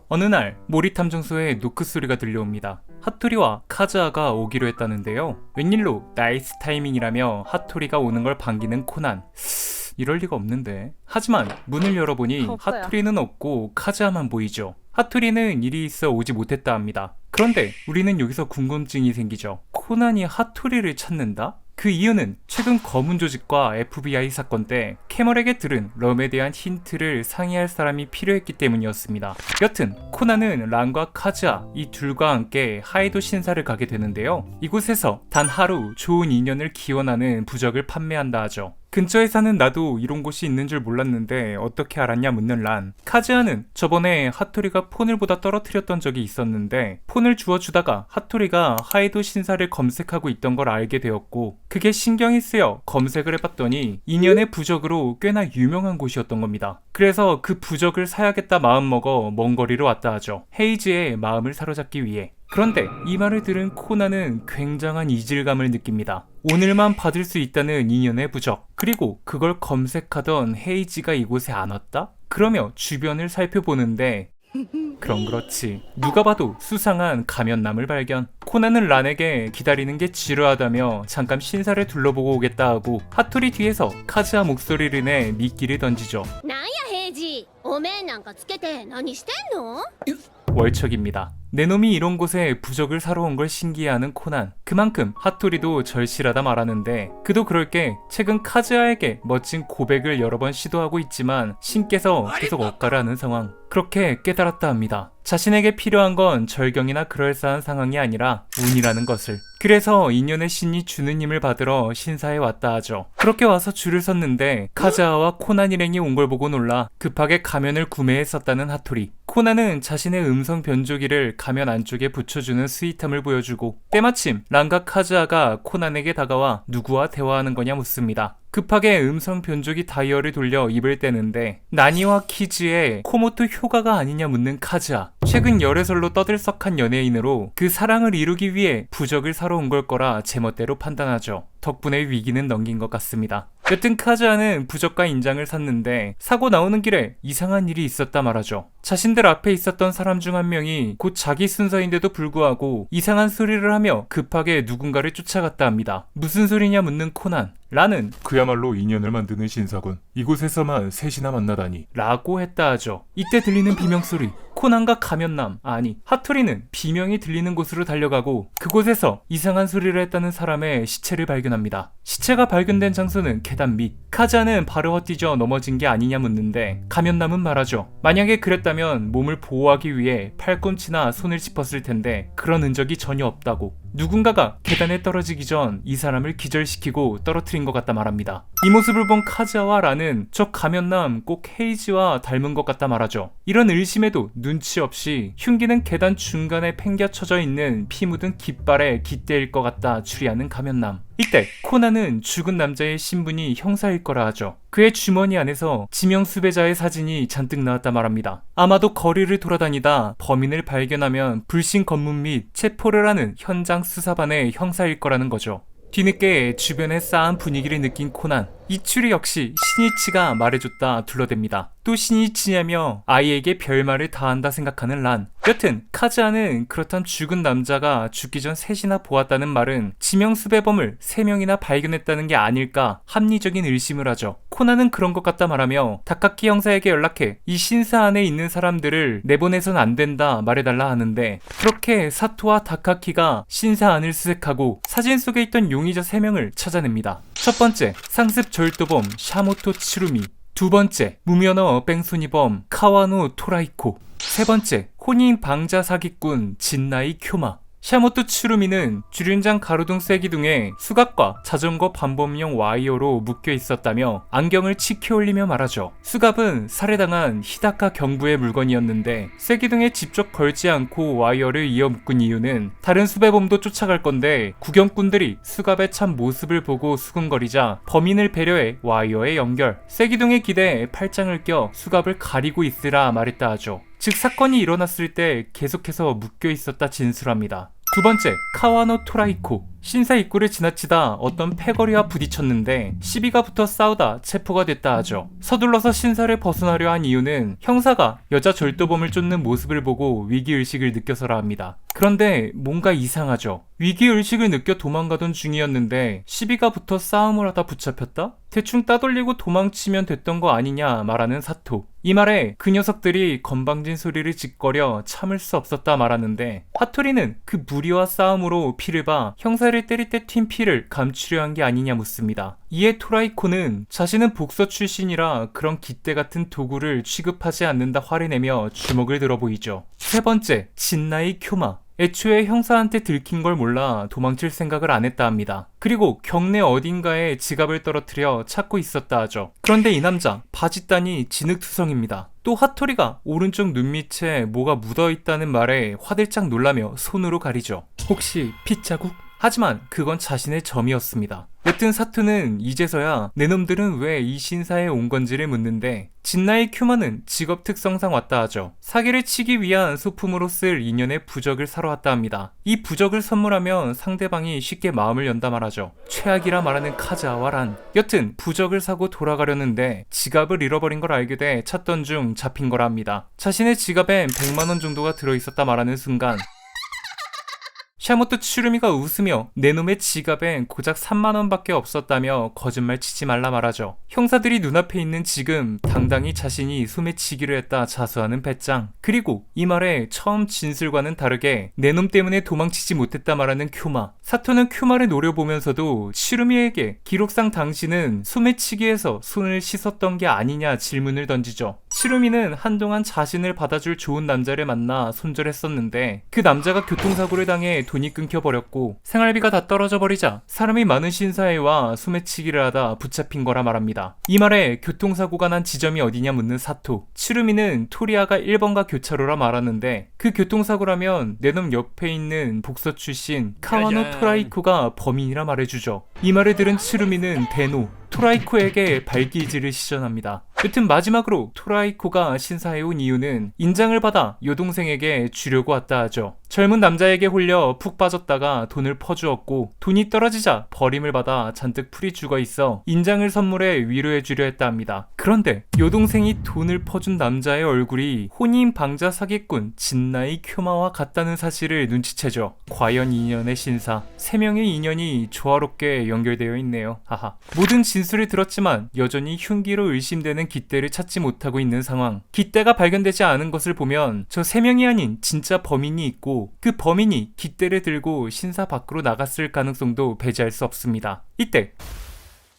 어느 날 모리탐정소에 노크 소리가 들려옵니다. 하토리와 카즈아가 오기로 했다는데요. 웬일로 나이스 타이밍이라며 하토리가 오는 걸 반기는 코난. 이럴 리가 없는데. 하지만 문을 열어보니 없어요. 하토리는 없고 카즈아만 보이죠. 하토리는 일이 있어 오지 못했다 합니다. 그런데 우리는 여기서 궁금증이 생기죠. 코난이 하토리를 찾는다? 그 이유는 최근 검은 조직과 FBI 사건 때 캐멀에게 들은 럼에 대한 힌트를 상의할 사람이 필요했기 때문이었습니다. 여튼 코난은 란과 카즈아 이 둘과 함께 하이도 신사를 가게 되는데요. 이곳에서 단 하루 좋은 인연을 기원하는 부적을 판매한다 하죠. 근처에 사는 나도 이런 곳이 있는 줄 몰랐는데 어떻게 알았냐 묻는 란. 카즈아는 저번에 하토리가 폰을 보다 떨어뜨렸던 적이 있었는데 폰을 주워주다가 하토리가 하이도 신사를 검색하고 있던 걸 알게 되었고 그게 신경이 쓰여 검색을 해봤더니 인연의 부적으로 꽤나 유명한 곳이었던 겁니다. 그래서 그 부적을 사야겠다 마음먹어 먼 거리로 왔다 하죠. 헤이즈의 마음을 사로잡기 위해. 그런데 이 말을 들은 코난은 굉장한 이질감을 느낍니다. 오늘만 받을 수 있다는 인연의 부적, 그리고 그걸 검색하던 헤이지가 이곳에 안 왔다? 그러며 주변을 살펴보는데 그럼 그렇지. 누가 봐도 수상한 가면남을 발견. 코난은 란에게 기다리는 게 지루하다며 잠깐 신사를 둘러보고 오겠다 하고 하토리 뒤에서 카즈아 목소리를 내 미끼를 던지죠. なんや平次お面なんかつけて何してんの 월척입니다. 내 놈이 이런 곳에 부적을 사러 온 걸 신기해하는 코난. 그만큼 하토리도 절실하다 말하는데 그도 그럴 게 최근 카즈아에게 멋진 고백을 여러 번 시도하고 있지만 신께서 계속 억가를 하는 상황. 그렇게 깨달았다 합니다. 자신에게 필요한 건 절경이나 그럴싸한 상황이 아니라 운이라는 것을. 그래서 인연의 신이 주는 힘을 받으러 신사에 왔다 하죠. 그렇게 와서 줄을 섰는데 카즈아와 코난 일행이 온 걸 보고 놀라 급하게 가면을 구매했었다는 하토리. 코난은 자신의 음성 변조기를 가면 안쪽에 붙여주는 스윗함을 보여주고 때마침 란과 카즈아가 코난에게 다가와 누구와 대화하는 거냐 묻습니다. 급하게 음성 변조기 다이얼을 돌려 입을 떼는데 나니와 키즈의 코모토 효가가 아니냐 묻는 카즈아. 최근 열애설로 떠들썩한 연예인으로 그 사랑을 이루기 위해 부적을 사러 온 걸 거라 제멋대로 판단하죠. 덕분에 위기는 넘긴 것 같습니다. 여튼 카즈아는 부적과 인장을 샀는데 사고 나오는 길에 이상한 일이 있었다 말하죠. 자신들 앞에 있었던 사람 중 한 명이 곧 자기 순서인데도 불구하고 이상한 소리를 하며 급하게 누군가를 쫓아갔다 합니다. 무슨 소리냐 묻는 코난. 라는 그야말로 인연을 만드는 신사군. 이곳에서만 셋이나 만나다니. 라고 했다 하죠. 이때 들리는 비명소리. 코난과 가면남, 아니 하토리는 비명이 들리는 곳으로 달려가고 그곳에서 이상한 소리를 했다는 사람의 시체를 발견합니다. 시체가 발견된 장소는 계단 밑. 카즈아는 바로 헛디져 넘어진 게 아니냐 묻는데 가면남은 말하죠. 만약에 그랬다면 몸을 보호하기 위해 팔꿈치나 손을 짚었을 텐데 그런 흔적이 전혀 없다고. 누군가가 계단에 떨어지기 전 이 사람을 기절시키고 떨어뜨린 것 같다 말합니다. 이 모습을 본 카즈아와 란은 저 가면남 꼭 헤이지와 닮은 것 같다 말하죠. 이런 의심에도 눈치 없이 흉기는 계단 중간에 팽겨쳐져 있는 피 묻은 깃발에 깃대일 것 같다 추리하는 가면남. 이때 코난은 죽은 남자의 신분이 형사일 거라 하죠. 그의 주머니 안에서 지명 수배자의 사진이 잔뜩 나왔다 말합니다. 아마도 거리를 돌아다니다 범인을 발견하면 불신 검문 및 체포를 하는 현장 수사반의 형사일 거라는 거죠. 뒤늦게 주변의 싸한 분위기를 느낀 코난. 이 추리 역시 신이치가 말해줬다 둘러댑니다. 또 신이치냐며 아이에게 별말을 다 한다 생각하는 란. 여튼 카즈아는 그렇단 죽은 남자가 죽기 전 셋이나 보았다는 말은 지명수배범을 3명이나 발견했다는 게 아닐까 합리적인 의심을 하죠. 코난은 그런 것 같다 말하며 다카키 형사에게 연락해 이 신사 안에 있는 사람들을 내보내선 안 된다 말해달라 하는데 그렇게 사토와 다카키가 신사 안을 수색하고 사진 속에 있던 용의자 3명을 찾아냅니다. 첫 번째, 상습 절도범 샤모토 치루미. 두 번째, 무면허 뺑소니범 카와노 토라이코. 세 번째, 혼인 방자 사기꾼 진나이 쿄마. 샤모토 츠루미는 주륜장 가로등 쐐기둥에 수갑과 자전거 반범용 와이어로 묶여 있었다며 안경을 치켜 올리며 말하죠. 수갑은 살해당한 히다카 경부의 물건이었는데 쐐기둥에 직접 걸지 않고 와이어를 이어 묶은 이유는 다른 수배범도 쫓아갈 건데 구경꾼들이 수갑의 참 모습을 보고 수근거리자 범인을 배려해 와이어에 연결, 쐐기둥에 기대 팔짱을 껴 수갑을 가리고 있으라 말했다 하죠. 즉 사건이 일어났을 때 계속해서 묶여 있었다 진술합니다. 두 번째, 카와노 토라이코. 신사 입구를 지나치다 어떤 패거리와 부딪혔는데 시비가 붙어 싸우다 체포가 됐다 하죠. 서둘러서 신사를 벗어나려 한 이유는 형사가 여자 절도범을 쫓는 모습을 보고 위기의식을 느껴서라 합니다. 그런데 뭔가 이상하죠. 위기의식을 느껴 도망가던 중이었는데 시비가 붙어 싸움을 하다 붙잡혔다? 대충 따돌리고 도망치면 됐던 거 아니냐 말하는 사토. 이 말에 그 녀석들이 건방진 소리를 짓거려 참을 수 없었다 말하는데 하토리는 그 무리와 싸움으로 피를 봐 형사를 때릴 때 튄 피를 감추려 한 게 아니냐 묻습니다. 이에 토라이코는 자신은 복서 출신이라 그런 깃대 같은 도구를 취급하지 않는다 화를 내며 주먹을 들어 보이죠. 세 번째, 진나이 쿄마. 애초에 형사한테 들킨 걸 몰라 도망칠 생각을 안 했다 합니다. 그리고 경내 어딘가에 지갑을 떨어뜨려 찾고 있었다 하죠. 그런데 이 남자 바짓단이 진흙투성입니다. 또 하토리가 오른쪽 눈 밑에 뭐가 묻어있다는 말에 화들짝 놀라며 손으로 가리죠. 혹시 핏자국? 하지만 그건 자신의 점이었습니다. 여튼 사토는 이제서야 내 놈들은 왜 이 신사에 온 건지를 묻는데 진나이 큐마는 직업 특성상 왔다 하죠. 사기를 치기 위한 소품으로 쓸 인연의 부적을 사러 왔다 합니다. 이 부적을 선물하면 상대방이 쉽게 마음을 연다 말하죠. 최악이라 말하는 카즈아와란. 여튼 부적을 사고 돌아가려는데 지갑을 잃어버린 걸 알게 돼 찾던 중 잡힌 거라 합니다. 자신의 지갑엔 100만원 정도가 들어있었다 말하는 순간 샤모토 추루미가 웃으며 내 놈의 지갑엔 고작 3만원밖에 없었다며 거짓말 치지 말라 말하죠. 형사들이 눈앞에 있는 지금 당당히 자신이 소매치기를 했다 자수하는 배짱. 그리고 이 말에 처음 진술과는 다르게 내 놈 때문에 도망치지 못했다 말하는 큐마. 사토는 큐마를 노려보면서도 추루미에게 기록상 당신은 소매치기에서 손을 씻었던 게 아니냐 질문을 던지죠. 추루미는 한동안 자신을 받아줄 좋은 남자를 만나 손절했었는데 그 남자가 교통사고를 당해 돈이 끊겨버렸고 생활비가 다 떨어져 버리자 사람이 많은 신사에 와 소매치기를 하다 붙잡힌 거라 말합니다. 이 말에 교통사고가 난 지점이 어디냐 묻는 사토. 추루미는 토리아가 1번가 교차로라 말하는데 그 교통사고라면 내 놈 옆에 있는 복서 출신 카와노 토라이코가 범인이라 말해주죠. 이 말을 들은 추루미는 대노. 토라이코에게 발기지를 시전합니다. 여튼 마지막으로 토라이코가 신사에 온 이유는 인장을 받아 여동생에게 주려고 왔다 하죠. 젊은 남자에게 홀려 푹 빠졌다가 돈을 퍼주었고 돈이 떨어지자 버림을 받아 잔뜩 풀이 죽어 있어 인장을 선물해 위로해주려 했다 합니다. 그런데 여동생이 돈을 퍼준 남자의 얼굴이 혼인 방자 사기꾼 진나이 쿄마와 같다는 사실을 눈치채죠. 과연 인연의 신사 3명의 인연이 조화롭게 연결되어 있네요. 하하. 모든 진술을 들었지만 여전히 흉기로 의심되는 깃대를 찾지 못하고 있는 상황. 깃대가 발견되지 않은 것을 보면 저 3명이 아닌 진짜 범인이 있고 그 범인이 깃대를 들고 신사 밖으로 나갔을 가능성도 배제할 수 없습니다. 이때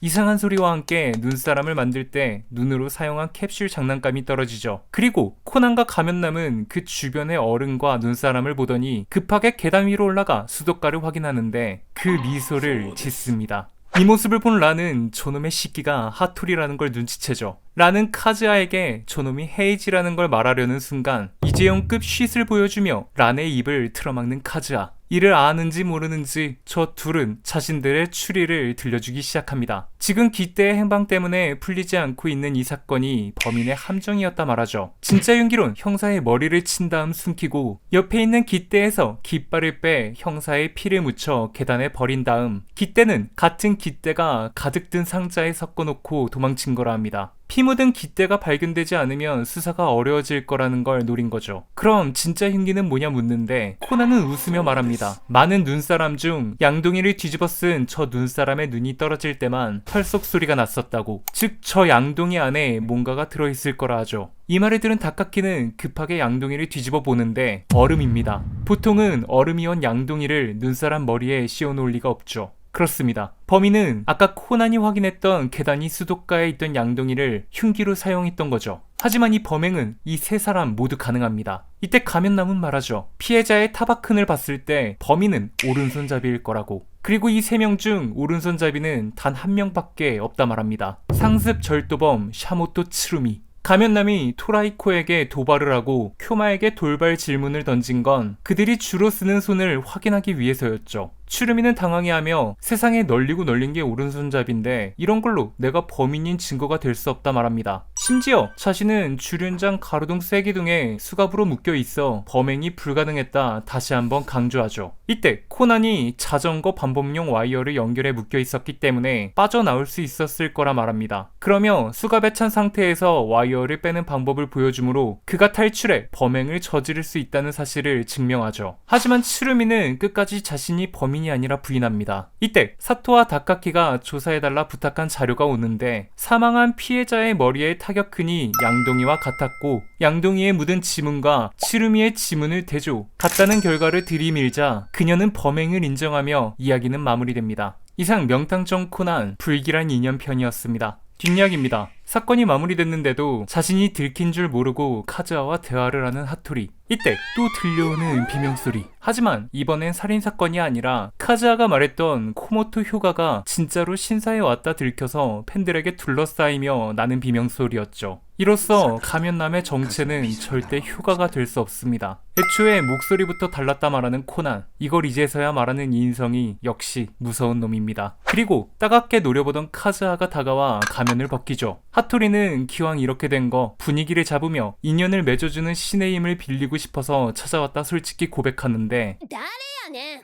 이상한 소리와 함께 눈사람을 만들 때 눈으로 사용한 캡슐 장난감이 떨어지죠. 그리고 코난과 가면남은 그 주변의 어른과 눈사람을 보더니 급하게 계단 위로 올라가 수도가를 확인하는데 그 미소를 짓습니다. 이 모습을 본 란은 저놈의 시끼가 하토리라는 걸 눈치채죠. 란은 카즈아에게 저놈이 헤이지라는 걸 말하려는 순간 이재용급 쉿을 보여주며 란의 입을 틀어막는 카즈아. 이를 아는지 모르는지 저 둘은 자신들의 추리를 들려주기 시작합니다. 지금 깃대의 행방 때문에 풀리지 않고 있는 이 사건이 범인의 함정이었다 말하죠. 진짜 윤기론 형사의 머리를 친 다음 숨기고 옆에 있는 깃대에서 깃발을 빼 형사의 피를 묻혀 계단에 버린 다음 깃대는 같은 깃대가 가득 든 상자에 섞어놓고 도망친 거라 합니다. 피 묻은 깃대가 발견되지 않으면 수사가 어려워질 거라는 걸 노린 거죠. 그럼 진짜 흉기는 뭐냐 묻는데 코난은 웃으며 말합니다. 많은 눈사람 중 양동이를 뒤집어 쓴 저 눈사람의 눈이 떨어질 때만 털썩 소리가 났었다고. 즉 저 양동이 안에 뭔가가 들어있을 거라 하죠. 이 말을 들은 다카키는 급하게 양동이를 뒤집어 보는데 얼음입니다. 보통은 얼음이 온 양동이를 눈사람 머리에 씌워놓을 리가 없죠. 그렇습니다. 범인은 아까 코난이 확인했던 계단이 수도가에 있던 양동이를 흉기로 사용했던 거죠. 하지만 이 범행은 이 3사람 모두 가능합니다. 이때 가면남은 말하죠. 피해자의 타바큰을 봤을 때 범인은 오른손잡이일 거라고. 그리고 이 3명 중 오른손잡이는 단 1명밖에 없다 말합니다. 상습 절도범 샤모토 츠루미. 가면남이 토라이코에게 도발을 하고 쿄마에게 돌발 질문을 던진 건 그들이 주로 쓰는 손을 확인하기 위해서였죠. 추루미는 당황해하며 세상에 널리고 널린 게 오른손잡인데 이런 걸로 내가 범인인 증거가 될 수 없다 말합니다. 심지어 자신은 주륜장 가로등 쐐기둥에 수갑으로 묶여 있어 범행이 불가능했다 다시 한번 강조하죠. 이때 코난이 자전거 반복용 와이어를 연결해 묶여 있었기 때문에 빠져나올 수 있었을 거라 말합니다. 그러며 수갑에 찬 상태에서 와이어를 빼는 방법을 보여주므로 그가 탈출해 범행을 저지를 수 있다는 사실을 증명하죠. 하지만 츠루미는 끝까지 자신이 범인이 아니라 부인합니다. 이때 사토와 다카키가 조사해달라 부탁한 자료가 오는데 사망한 피해자의 머리에 타격흔이 양동이와 같았고 양동이에 묻은 지문과 츠루미의 지문을 대조 같다는 결과를 들이밀자 그녀는 범행을 인정하며 이야기는 마무리됩니다. 이상 명탐정 코난 불길한 인연편이었습니다. 뒷이야기입니다. 사건이 마무리됐는데도 자신이 들킨 줄 모르고 카즈아와 대화를 하는 하토리. 이때 또 들려오는 비명소리. 하지만 이번엔 살인사건이 아니라 카즈아가 말했던 코모토 효가가 진짜로 신사에 왔다 들켜서 팬들에게 둘러싸이며 나는 비명소리였죠. 이로써 가면남의 정체는 절대 효가가 될 수 없습니다. 애초에 목소리부터 달랐다 말하는 코난. 이걸 이제서야 말하는 이 인성이 역시 무서운 놈입니다. 그리고 따갑게 노려보던 카즈아가 다가와 가면을 벗기죠. 하토리는 기왕 이렇게 된 거 분위기를 잡으며 인연을 맺어주는 신의 힘을 빌리고 싶어서 찾아왔다 솔직히 고백하는데 誰やねん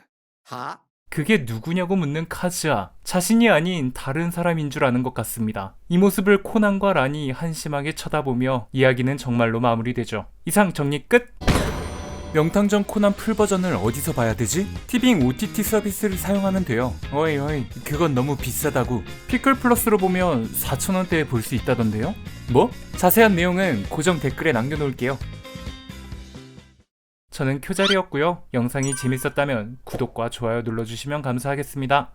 그게 누구냐고 묻는 카즈아. 자신이 아닌 다른 사람인 줄 아는 것 같습니다. 이 모습을 코난과 란이 한심하게 쳐다보며 이야기는 정말로 마무리되죠. 이상 정리 끝! 명탐정 코난 풀버전을 어디서 봐야 되지? 티빙 OTT 서비스를 사용하면 돼요. 어이 그건 너무 비싸다고. 피클 플러스로 보면 4,000원대에 볼 수 있다던데요? 뭐? 자세한 내용은 고정 댓글에 남겨놓을게요. 저는 쿄자리였고요. 영상이 재밌었다면 구독과 좋아요 눌러주시면 감사하겠습니다.